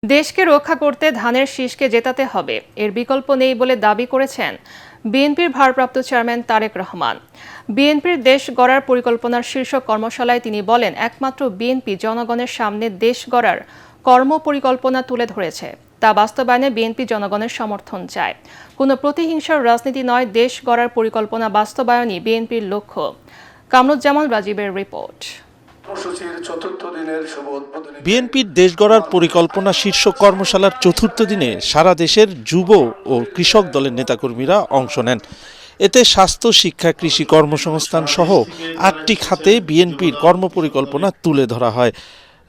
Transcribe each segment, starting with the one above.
দেশকে রক্ষা করতে ধানের শীষকে জেতাতে হবে, এর বিকল্প নেই বলে দাবি করেছেন বিএনপির ভারপ্রাপ্ত চেয়ারম্যান তারেক রহমান। বিএনপির দেশ গড়ার পরিকল্পনার শীর্ষ কর্মশালায় তিনি বলেন, একমাত্র বিএনপি জনগণের সামনে দেশ গড়ার কর্মপরিকল্পনা তুলে ধরেছে। তা বাস্তবায়নে বিএনপি জনগণের সমর্থন চায়। কোনো প্রতিহিংসার রাজনীতি নয়, দেশ গড়ার পরিকল্পনা বাস্তবায়নই বিএনপির লক্ষ্য। কামরুজ্জামান রাজীবের রিপোর্ট। বিএনপির দেশ গড়ার পরিকল্পনা শীর্ষক কর্মশালার চতুর্থ দিনে সারা দেশের যুব ও কৃষক দলের নেতাকর্মীরা অংশ নেন। এতে স্বাস্থ্য, শিক্ষা, কৃষি, কর্মসংস্থান সহ ৮টি খাতে বিএনপির কর্মপরিকল্পনা তুলে ধরা হয়।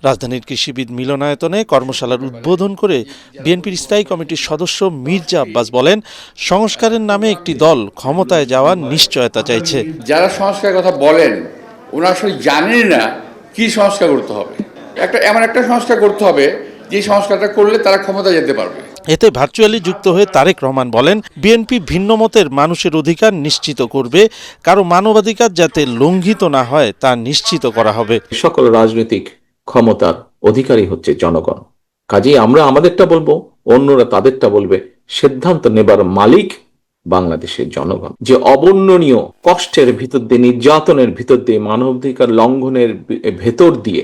রাজধানীর কৃষিবিদ মিলনায়তনে কর্মশালার উদ্বোধন করে বিএনপির স্থায়ী কমিটির সদস্য মির্জা আব্বাস বলেন, সংস্কারের নামে একটি দল ক্ষমতায় যাওয়ার নিশ্চয়তা চাইছে। যারা সংস্কারের কথা বলেন ওনারা আসলে জানেন না কি সংস্কার করতে হবে। এমন একটা সংস্কার করতে হবে যে সংস্কারটা করলে তারা ক্ষমতা যেতে পারবে। এতে ভার্চুয়ালি যুক্ত হয়ে তারেক রহমান বলেন, বিএনপি ভিন্ন মতের মানুষের অধিকার নিশ্চিত করবে, কারো মানবাধিকার যাতে লঙ্ঘিত না হয় তা নিশ্চিত করা হবে। সকল রাজনৈতিক ক্ষমতার অধিকারী হচ্ছে জনগণ। কাজেই আমরা আমাদেরটা বলবো, অন্যরা তাদেরটা বলবে। সিদ্ধান্ত নেবার মালিক বাংলাদেশের জনগণ। যে অবর্ণনীয় কষ্টের ভিতর দিয়ে, নির্যাতনের ভিতর দিয়ে, মানবাধিকার লঙ্ঘনের ভেতর দিয়ে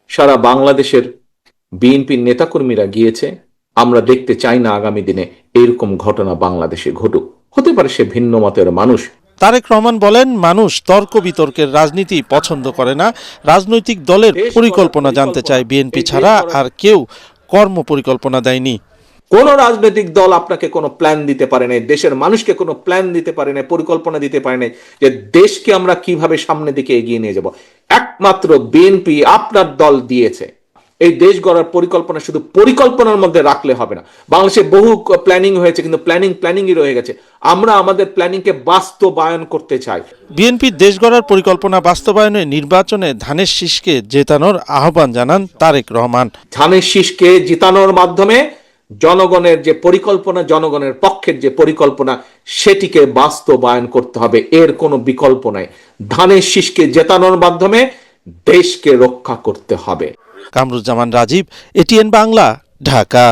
সারা বাংলাদেশের বিএনপির নেতাকর্মীরা গিয়েছে, আমরা দেখতে চাই না আগামী দিনে এরকম ঘটনা বাংলাদেশে ঘটুক। হতে পারে সে ভিন্ন মতের মানুষ। তারেক রহমান বলেন, মানুষ তর্ক বিতর্কের রাজনীতি পছন্দ করে না, রাজনৈতিক দলের পরিকল্পনা জানতে চায়। বিএনপি ছাড়া আর কেউ কর্ম পরিকল্পনা দেয়নি। কোন রাজনৈতিক দল আপনাকে কোনো প্ল্যান দিতে পারে না, দেশের মানুষকে কোনো প্ল্যান দিতে পারে না, পরিকল্পনা দিতে পারে না যে দেশকে আমরা কিভাবে সামনের দিকে এগিয়ে নিয়ে যাব। একমাত্র বিএনপি আপনার দল দিয়েছে। এই দেশ গড়ার পরিকল্পনা শুধু পরিকল্পনার মধ্যে রাখলে হবে না। বাংলাদেশে বহু প্ল্যানিং হয়েছে, কিন্তু প্ল্যানিংই রয়ে গেছে। আমরা আমাদের প্ল্যানিংকে বাস্তবায়ন করতে চাই। বিএনপির দেশ গড়ার পরিকল্পনা বাস্তবায়নে নির্বাচনে ধানের শীষকে জেতানোর আহ্বান জানান তারেক রহমান। ধানের শীষকে জেতানোর মাধ্যমে জনগণের যে পরিকল্পনা, জনগণের পক্ষের যে পরিকল্পনা, সেটিকে বাস্তবায়ন করতে হবে। এর কোনো বিকল্প নাই। ধানের শীষকে জেতানোর মাধ্যমে দেশকে রক্ষা করতে হবে। কামরুজ্জামান রাজীব, এটিএন বাংলা, ঢাকা।